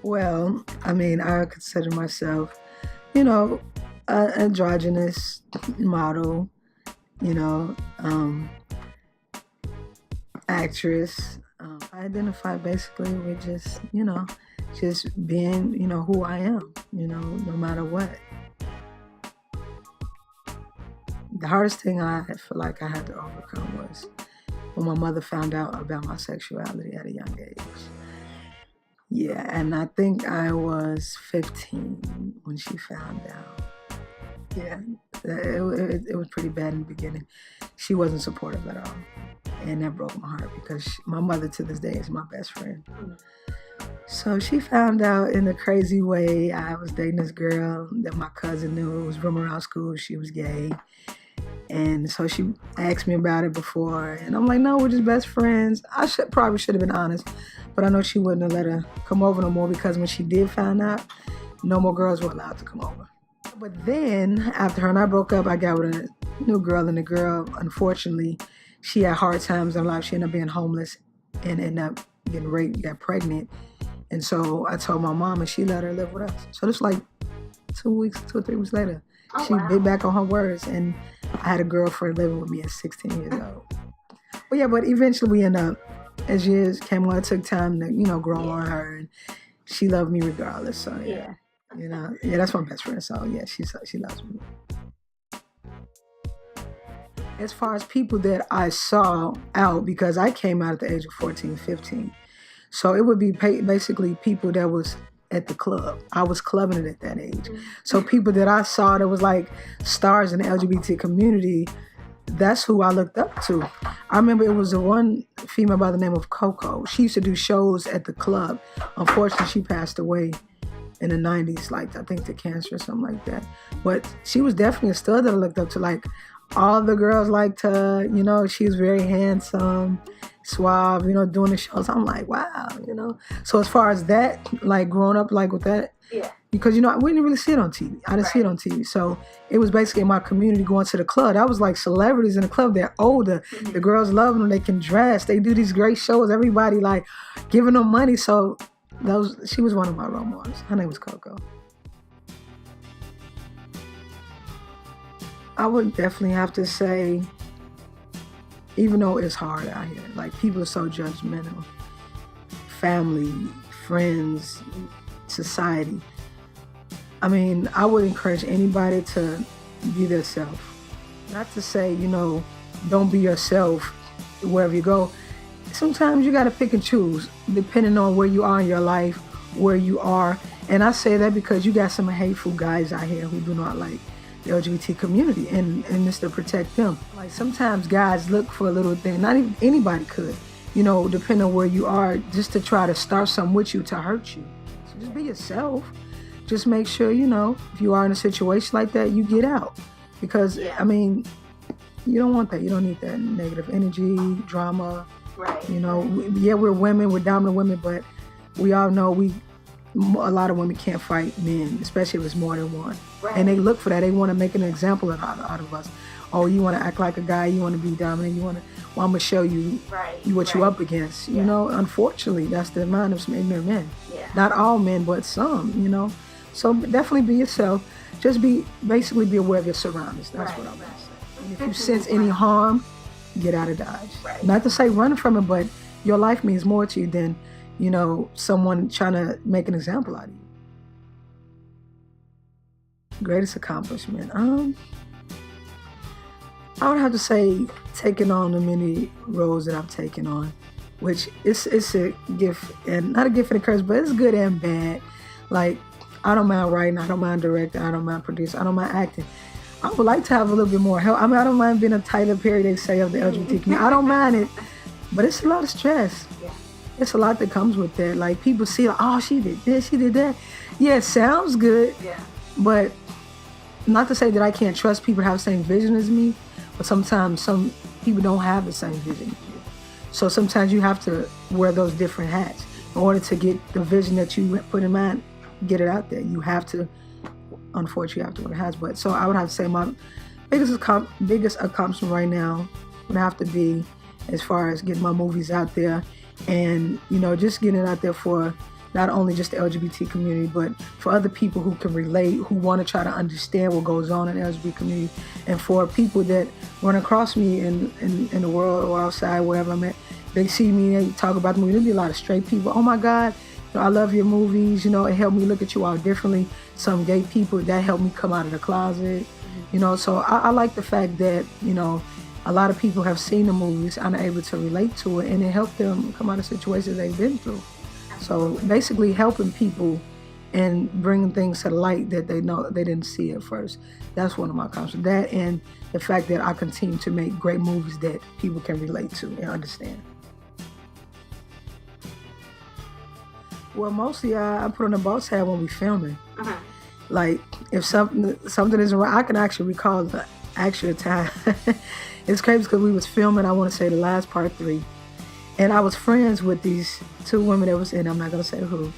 Well, I mean, I consider myself, you know, an androgynous model, you know, actress. I identify basically with just being, who I am, no matter what. The hardest thing I feel like I had to overcome was when my mother found out about my sexuality at a young age. Yeah, and I think I was 15 when she found out. Yeah, it was pretty bad in the beginning. She wasn't supportive at all. And that broke my heart because my mother to this day is my best friend. So she found out in a crazy way I was dating this girl that my cousin knew. It was rumor around school she was gay. And so she asked me about it before. And I'm like, no, we're just best friends. I probably should have been honest. But I know she wouldn't have let her come over no more because when she did find out, no more girls were allowed to come over. But then, after her and I broke up, I got with a new girl. And the girl, unfortunately, she had hard times in life. She ended up being homeless and ended up getting raped, got pregnant. And so I told my mom and she let her live with us. So this like 2 or 3 weeks later, she bit back on her words. And I had a girlfriend living with me at 16 years old. Well, yeah, but eventually we ended up, as years came on, it took time to, grow on her. And she loved me regardless. So yeah. That's my best friend. So yeah, she loves me. As far as people that I saw out, because I came out at the age of 14, 15. So it would be basically people that was at the club. I was clubbing it at that age. So people that I saw that was like stars in the LGBT community, that's who I looked up to. I remember it was the one female by the name of Coco. She used to do shows at the club. Unfortunately, she passed away in the 90s, like I think to cancer or something like that. But she was definitely a stud that I looked up to. Like all the girls liked her, she was very handsome, suave, doing the shows. I'm like, wow, So as far as that, like growing up like with that, because, we didn't really see it on TV. I didn't see it on TV. So it was basically in my community going to the club. That was like celebrities in the club. They're older. Mm-hmm. The girls love them. They can dress. They do these great shows. Everybody like giving them money. So she was one of my role models. Her name was Coco. I would definitely have to say, even though it's hard out here, like people are so judgmental, family, friends, society. I mean, I would encourage anybody to be their self. Not to say, don't be yourself wherever you go. Sometimes you got to pick and choose depending on where you are in your life, where you are. And I say that because you got some hateful guys out here who do not like the LGBT community, and it's to protect them. Like sometimes guys look for a little thing, not even anybody could, depending on where you are, just to try to start something with you to hurt you. So just be yourself. Just make sure, if you are in a situation like that, you get out. Because, I mean, you don't want that. You don't need that negative energy, drama. Right. We're women, we're dominant women, but we all know a lot of women can't fight men, especially if it's more than one. Right. And they look for that. They want to make an example out of us. Oh, you want to act like a guy, you want to be dominant, I'm going to show you what you're up against. Unfortunately, that's the mind of some ignorant men. Yeah. Not all men, but some, So definitely be yourself. Just basically be aware of your surroundings. That's what I'm going to say. And if you sense any harm, get out of Dodge. Right. Not to say run from it, but your life means more to you than, someone trying to make an example out of you. Greatest accomplishment. I would have to say taking on the many roles that I've taken on, which it's a gift, and not a gift and a curse, but it's good and bad. Like, I don't mind writing, I don't mind directing, I don't mind producing, I don't mind acting. I would like to have a little bit more help. I mean, I don't mind being a tighter period, they say, of the LGBT community. I don't mind it, but it's a lot of stress. Yeah. It's a lot that comes with that. Like, people see, like, oh, she did this, she did that. Yeah, it sounds good, but not to say that I can't trust people to have the same vision as me, but sometimes some people don't have the same vision as you. So sometimes you have to wear those different hats in order to get the vision that you put in mind, get it out there. You have to, unfortunately, you have to wear the hats. But so I would have to say my biggest accomplishment right now would have to be as far as getting my movies out there and, just getting it out there for not only just the LGBT community, but for other people who can relate, who want to try to understand what goes on in the LGBT community, and for people that run across me in the world or outside, wherever I'm at, they see me, they talk about the movie. There'll be a lot of straight people. Oh my God, I love your movies. It helped me look at you all differently. Some gay people, that helped me come out of the closet. So I like the fact that, a lot of people have seen the movies and are able to relate to it, and it helped them come out of situations they've been through. So basically helping people and bringing things to the light that they know they didn't see at first. That's one of my accomplishments. That and the fact that I continue to make great movies that people can relate to and understand. Well, mostly I put on the boss hat when we filming. Uh-huh. Like if something isn't right, I can actually recall the actual time. It's crazy because we was filming, I want to say the last part 3. And I was friends with these 2 women that was in, I'm not going to say who.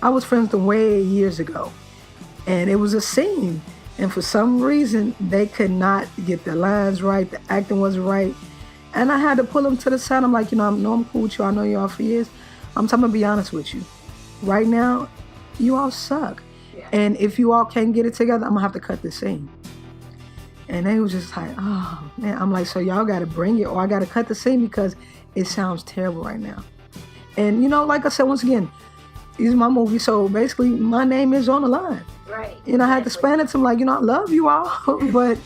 I was friends with them way years ago. And it was a scene. And for some reason, they could not get the lines right. The acting wasn't right. And I had to pull them to the side. I'm like, I know I'm cool with you. I know you all for years. I'm going to be honest with you. Right now, you all suck. Yeah. And if you all can't get it together, I'm going to have to cut this scene. And they was just like, oh, man. I'm like, so y'all got to bring it or I got to cut the scene because it sounds terrible right now. And, like I said, once again, these are my movies. So basically, my name is on the line. Right. I had to explain it to them like, I love you all, but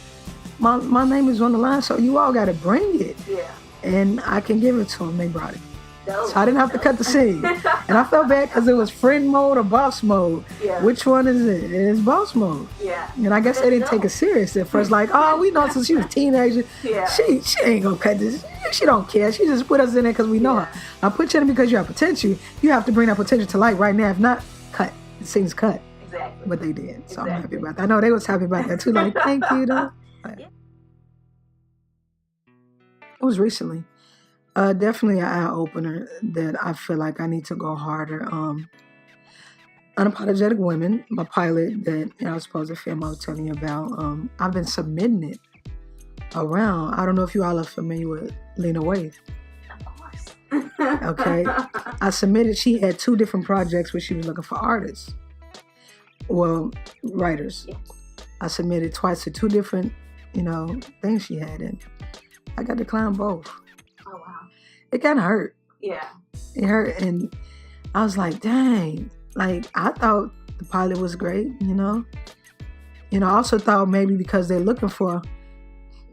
my name is on the line. So you all got to bring it. Yeah. And I can give it to them. They brought it. So I didn't have to cut the scene. And I felt bad because it was friend mode or boss mode. Yeah. Which one is it? It's boss mode. Yeah. And I guess they didn't take it serious at first. Like, oh, we know since she was a teenager. Yeah. She ain't going to cut this. She don't care. She just put us in there because we know her. I put you in because you have potential. You have to bring that potential to light right now. If not, cut. The scene's cut. Exactly. But they did. So I'm happy about that. I know they was happy about that too. Like, thank you, though. It was recently. Definitely an eye-opener that I feel like I need to go harder. Unapologetic Women, my pilot that I was supposed to film I was telling you about. I've been submitting it around. I don't know if you all are familiar with Lena Waithe. Of course. Okay. I submitted. She had 2 different projects where she was looking for artists. Well, writers. Yeah. I submitted twice to 2 different, things she had, and I got declined both. Oh, wow. It kind of hurt. Yeah. It hurt, and I was like, dang. Like, I thought the pilot was great, I also thought maybe because they're looking for,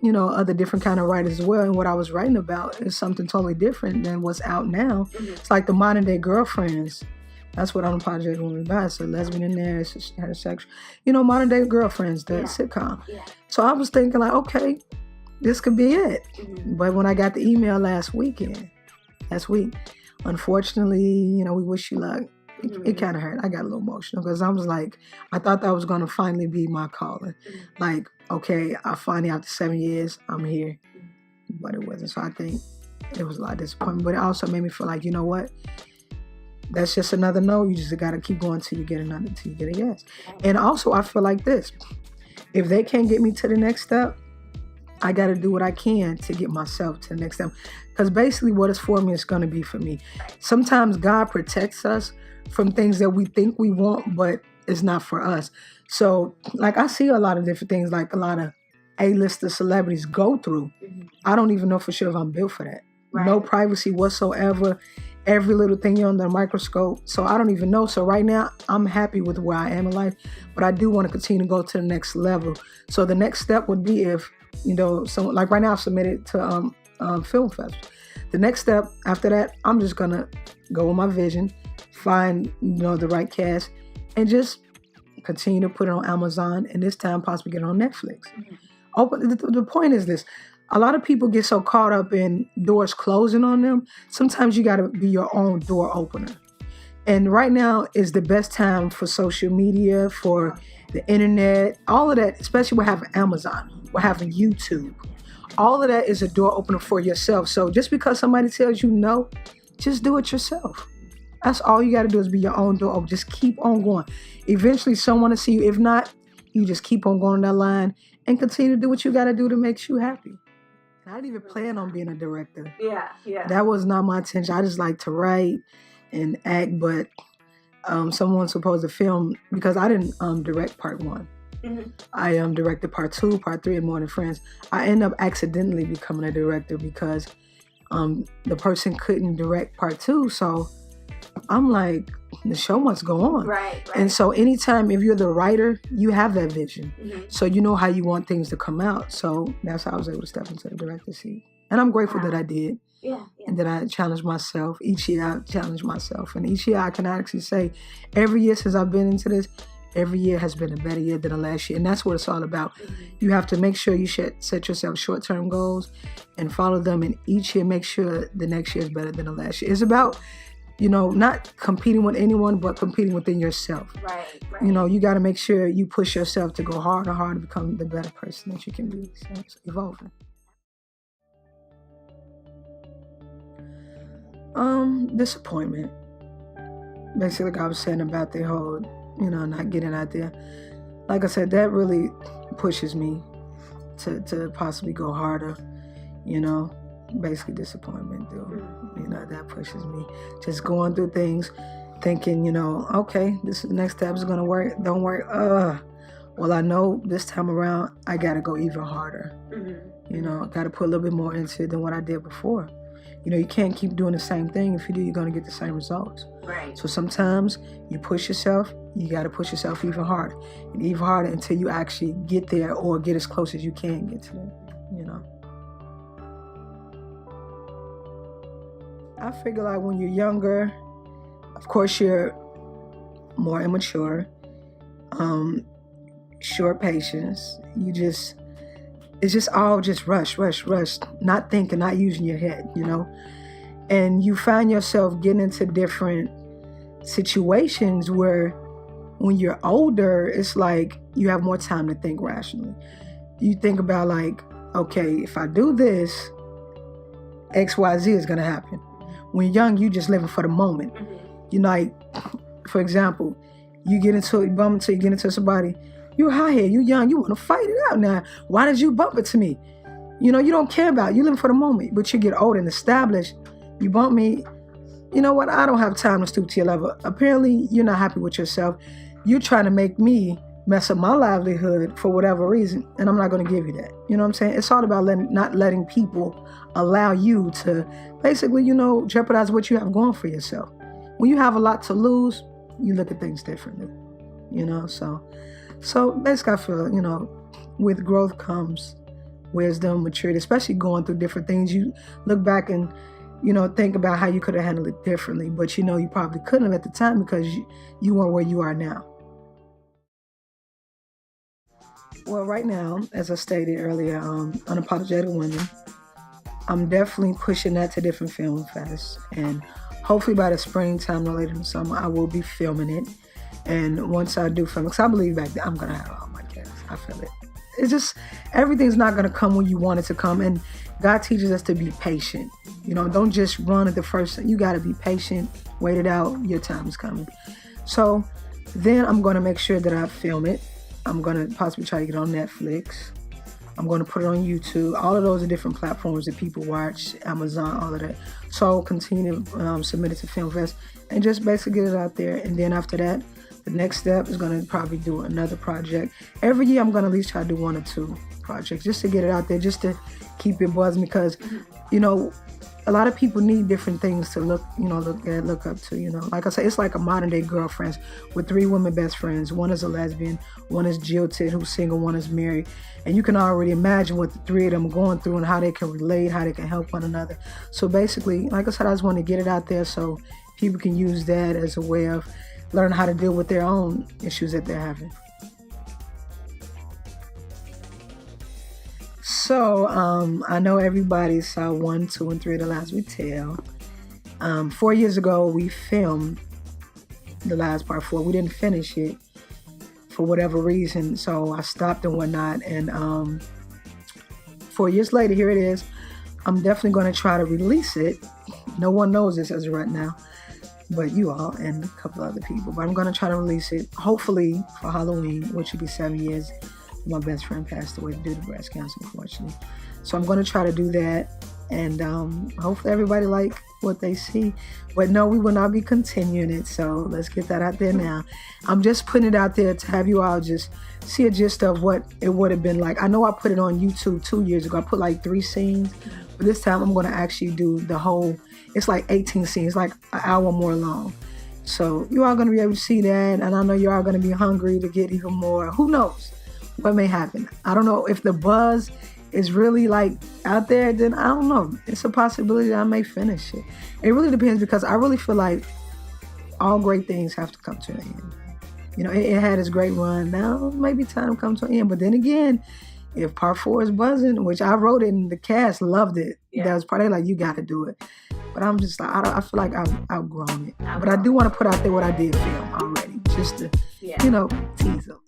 other different kind of writers as well, and what I was writing about is something totally different than what's out now. Mm-hmm. It's like the modern day girlfriends. That's what Unapologetic Women about. It's a lesbian in there, it's heterosexual. Modern day girlfriends, the sitcom. Yeah. So I was thinking like, okay, this could be it. Mm-hmm. But when I got the email last week, unfortunately, we wish you luck. It kind of hurt. I got a little emotional because I was like, I thought that was going to finally be my calling. Mm-hmm. Like, okay, I finally, after 7 years, I'm here. But it wasn't. So I think it was a lot of disappointment. But it also made me feel like, you know what? That's just another no. You just got to keep going till you get a yes. And also, I feel like this. If they can't get me to the next step, I got to do what I can to get myself to the next step. Because basically what is for me is going to be for me. Sometimes God protects us from things that we think we want, but it's not for us. So, like, I see a lot of different things, like a lot of A-lister celebrities go through. Mm-hmm. I don't even know for sure if I'm built for that. Right. No privacy whatsoever. Every little thing you're under the microscope. So I don't even know. So right now, I'm happy with where I am in life. But I do want to continue to go to the next level. So the next step would be if, someone, like right now I've submitted to film festival. The next step after that, I'm just going to go with my vision, find, the right cast, and just continue to put it on Amazon, and this time possibly get it on Netflix. Mm-hmm. The point is this. A lot of people get so caught up in doors closing on them. Sometimes you got to be your own door opener. And right now is the best time for social media, for the internet, all of that, especially we're having Amazon, we're having YouTube. All of that is a door opener for yourself. So just because somebody tells you no, just do it yourself. That's all you got to do is be your own door opener. Just keep on going. Eventually someone will see you. If not, you just keep on going on that line and continue to do what you got to do to make you happy. I didn't even plan on being a director. Yeah. That was not my intention. I just like to write and act, but someone's supposed to film, because I didn't direct part 1. I directed part 2, part 3, and More Than Friends. I ended up accidentally becoming a director because the person couldn't direct part 2. So I'm like, the show must go on. Right. And so anytime, if you're the writer, you have that vision. So you know how you want things to come out. So that's how I was able to step into the director's seat. And I'm grateful that I did. Yeah. And that I challenged myself. Each year I challenged myself. And each year I can actually say, every year since I've been into this, every year has been a better year than the last year. And that's what it's all about. You have to make sure you set yourself short-term goals and follow them. And each year, make sure the next year is better than the last year. It's about, not competing with anyone, but competing within yourself. Right. You got to make sure you push yourself to go harder and harder to become the better person that you can be. So it's evolving. Disappointment. Basically, like I was saying about the whole, not getting out there. Like I said, that really pushes me to possibly go harder, basically disappointment, dude. That pushes me. Just going through things, thinking, okay, this is the next step, is going to work. Don't work. Well, I know this time around, I got to go even harder. I got to put a little bit more into it than what I did before. You can't keep doing the same thing. If you do, you're going to get the same results. Right. So sometimes you push yourself, you got to push yourself even harder. And even harder until you actually get there or get as close as you can get to that, I figure like when you're younger, of course you're more immature, short patience. It's just all just rush, not thinking, not using your head, and you find yourself getting into different situations where when you're older, it's like you have more time to think rationally. You think about like, okay, if I do this, X, Y, Z is going to happen. When you're young, you just living for the moment. Like, for example, you get into somebody, you're high here, you young, you want to fight it out now. Why did you bump it to me? You don't care about it. You live for the moment. But you get old and established, you bump me, you know what? I don't have time to stoop to your level. Apparently, you're not happy with yourself. You're trying to make me mess up my livelihood for whatever reason, and I'm not going to give you that. You know what I'm saying? It's all about not letting people allow you to basically, jeopardize what you have going for yourself. When you have a lot to lose, you look at things differently, So basically, I feel, with growth comes wisdom, maturity, especially going through different things. You look back and, think about how you could have handled it differently, but you probably couldn't have at the time because you weren't where you are now. Well, right now, as I stated earlier, Unapologetic Women, I'm definitely pushing that to different film fests, and hopefully by the springtime or later in the summer, I will be filming it. And once I do film it, because I believe back then I'm going to have all my guests. I feel it. It's just, everything's not going to come when you want it to come. And God teaches us to be patient. Don't just run at the first. You got to be patient, wait it out. Your time is coming. So then I'm going to make sure that I film it. I'm going to possibly try to get on Netflix. I'm going to put it on YouTube. All of those are different platforms that people watch, Amazon, all of that. So I'll continue to submit it to Film Fest and just basically get it out there. And then after that, the next step is going to probably do another project. Every year I'm going to at least try to do 1 or 2 projects just to get it out there, just to keep it buzzing, because, a lot of people need different things to look up to, Like I said, it's like a modern day girlfriends with 3 women best friends. One is a lesbian, one is jilted, who's single, one is married. And you can already imagine what the 3 of them are going through and how they can relate, how they can help one another. So basically, like I said, I just want to get it out there so people can use that as a way of learning how to deal with their own issues that they're having. So, I know everybody saw 1, 2, and 3 of The Lies We Tell. 4 years ago, we filmed The Lies Part 4. We didn't finish it for whatever reason, so I stopped and whatnot. And 4 years later, here it is. I'm definitely going to try to release it. No one knows this as of right now, but you all and a couple other people. But I'm going to try to release it, hopefully for Halloween, which would be 7 years. My best friend passed away due to breast cancer, unfortunately. So I'm going to try to do that. And hopefully everybody like what they see. But no, we will not be continuing it. So let's get that out there now. I'm just putting it out there to have you all just see a gist of what it would have been like. I know I put it on YouTube 2 years ago. I put like 3 scenes. But this time I'm going to actually do the whole, it's like 18 scenes, like an hour more long. So you are going to be able to see that. And I know you are going to be hungry to get even more. Who knows what may happen? I don't know if the buzz is really like out there, then I don't know. It's a possibility that I may finish it. It really depends because I really feel like all great things have to come to an end. You know, it had its great run. Now maybe time to come to an end. But then again, if part 4 is buzzing, which I wrote it and the cast loved it, that was probably like, you got to do it. But I'm just like, I feel like I've outgrown it. But I do want to put out there what I did film already, just to, you know, tease them.